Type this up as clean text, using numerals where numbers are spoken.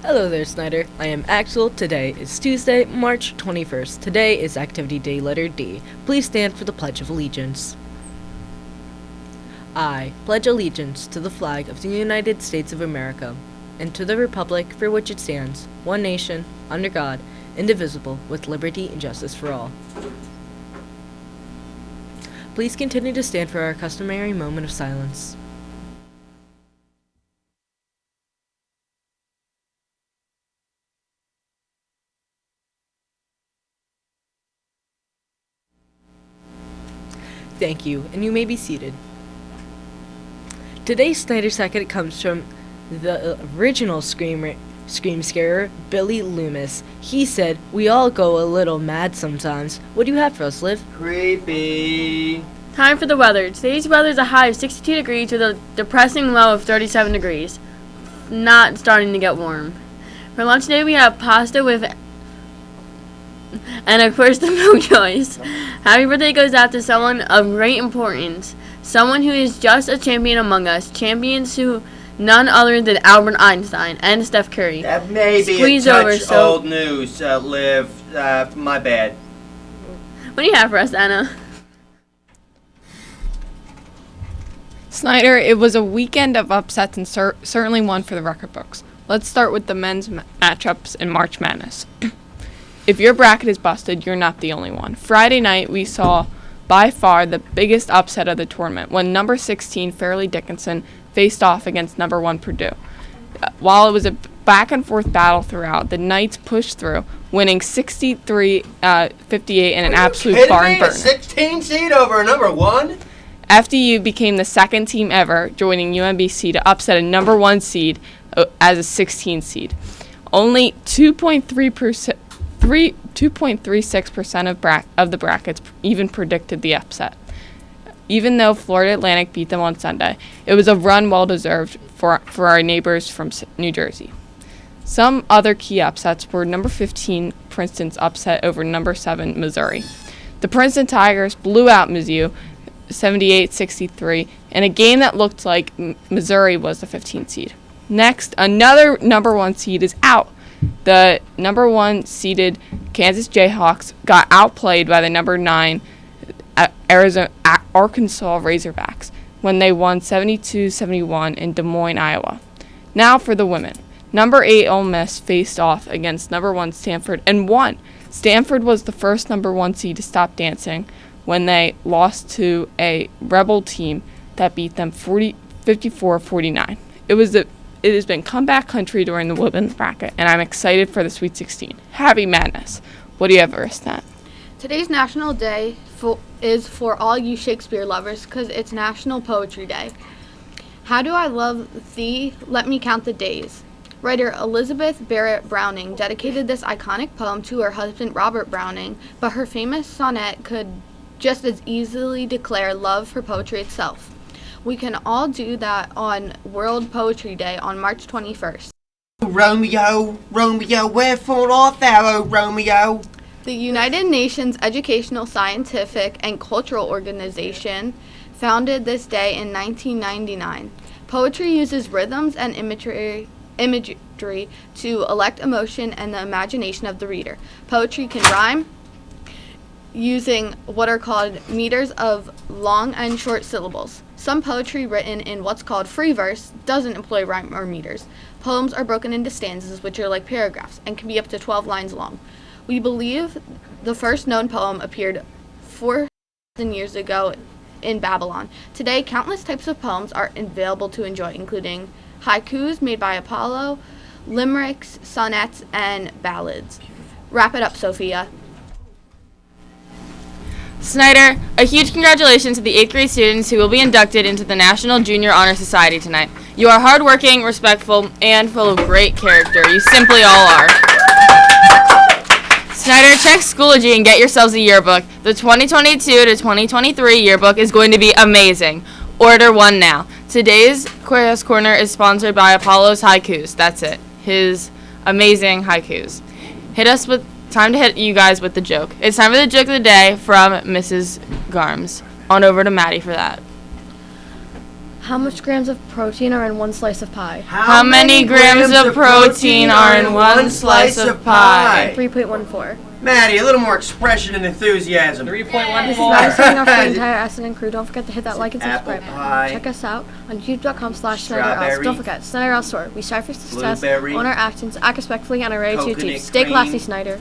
Hello there, Snyder. I am Axel. Today is Tuesday, March 21st. Today is Activity Day letter D. Please stand for the Pledge of Allegiance. I pledge allegiance to the flag of the United States of America and to the republic for which it stands, one nation, under God, indivisible, with liberty and justice for all. Please continue to stand for our customary moment of silence. Thank you, and you may be seated. Today's Snyder Second comes from the original Scream Scarer, Billy Loomis. He said, "We all go a little mad sometimes." What do you have for us, Liv? Creepy. Time for the weather. Today's weather is a high of 62 degrees with a depressing low of 37 degrees. Not starting to get warm. For lunch today, we have pasta with, and of course, the milk choice. Happy birthday goes out to someone of great importance. Someone who is just a champion among us. Champions who none other than Albert Einstein and Steph Curry. That may be Squeeze a touch over, so- old news, Liv. My bad. What do you have for us, Anna? Snyder, it was a weekend of upsets and certainly one for the record books. Let's start with the men's matchups in March Madness. If your bracket is busted, you're not the only one. Friday night, we saw by far the biggest upset of the tournament when number 16 Fairleigh Dickinson faced off against number 1 Purdue. While it was a back-and-forth battle throughout, the Knights pushed through, winning 63-58 in an absolute barn burner. 16 seed over number 1? FDU became the second team ever, joining UMBC to upset a number 1 seed as a 16 seed. Only 2.36% of the brackets even predicted the upset. Even though Florida Atlantic beat them on Sunday, it was a run well-deserved for our neighbors from New Jersey. Some other key upsets were number 15 Princeton's upset over number 7 Missouri. The Princeton Tigers blew out Mizzou 78-63 in a game that looked like Missouri was the 15th seed. Next, another number 1 seed is out. The number 1 seeded Kansas Jayhawks got outplayed by the number 9 Arkansas Razorbacks when they won 72-71 in Des Moines, Iowa. Now for the women. Number 8 Ole Miss faced off against number 1 Stanford and won. Stanford was the first number 1 seed to stop dancing when they lost to a Rebel team that beat them 54-49. It has been comeback country during the women's bracket, and I'm excited for the Sweet 16. Happy Madness. What do you have for us, Nat? Today's National Day is for all you Shakespeare lovers because it's National Poetry Day. How do I love thee? Let me count the days. Writer Elizabeth Barrett Browning dedicated this iconic poem to her husband Robert Browning, but her famous sonnet could just as easily declare love for poetry itself. We can all do that on World Poetry Day on March 21st. Romeo, Romeo, wherefore art thou, O Romeo? The United Nations Educational, Scientific, and Cultural Organization founded this day in 1999. Poetry uses rhythms and imagery to elect emotion and the imagination of the reader. Poetry can rhyme using what are called meters of long and short syllables. Some poetry written in what's called free verse doesn't employ rhyme or meters. Poems are broken into stanzas, which are like paragraphs, and can be up to 12 lines long. We believe the first known poem appeared 4,000 years ago in Babylon. Today, countless types of poems are available to enjoy, including haikus made by Apollo, limericks, sonnets, and ballads. Wrap it up, Sophia. Snyder, a huge congratulations to the 8th grade students who will be inducted into the National Junior Honor Society tonight. You are hardworking, respectful, and full of great character. You simply all are. Snyder, check Schoology and get yourselves a yearbook. The 2022 to 2023 yearbook is going to be amazing. Order one now. Today's Queerhouse Corner is sponsored by Apollo's Haikus. That's it. His amazing haikus. Time to hit you guys with the joke. It's time for the joke of the day from Mrs. Garms. On over to Maddie for that. How much grams of protein are in one slice of pie? How many grams of protein are in one slice of pie? 3.14. Maddie, a little more expression and enthusiasm. 3.14. This is Maddie signing off for the entire Essendon crew. Don't forget to hit that like and Apple subscribe pie. button. Check us out on youtube.com/SnyderOz. Strawberry. Don't forget, Snyder Oz Store. We strive for success, Blueberry. own our actions, act respectfully, and are ready to Coconut achieve. Stay cream. classy, Snyder.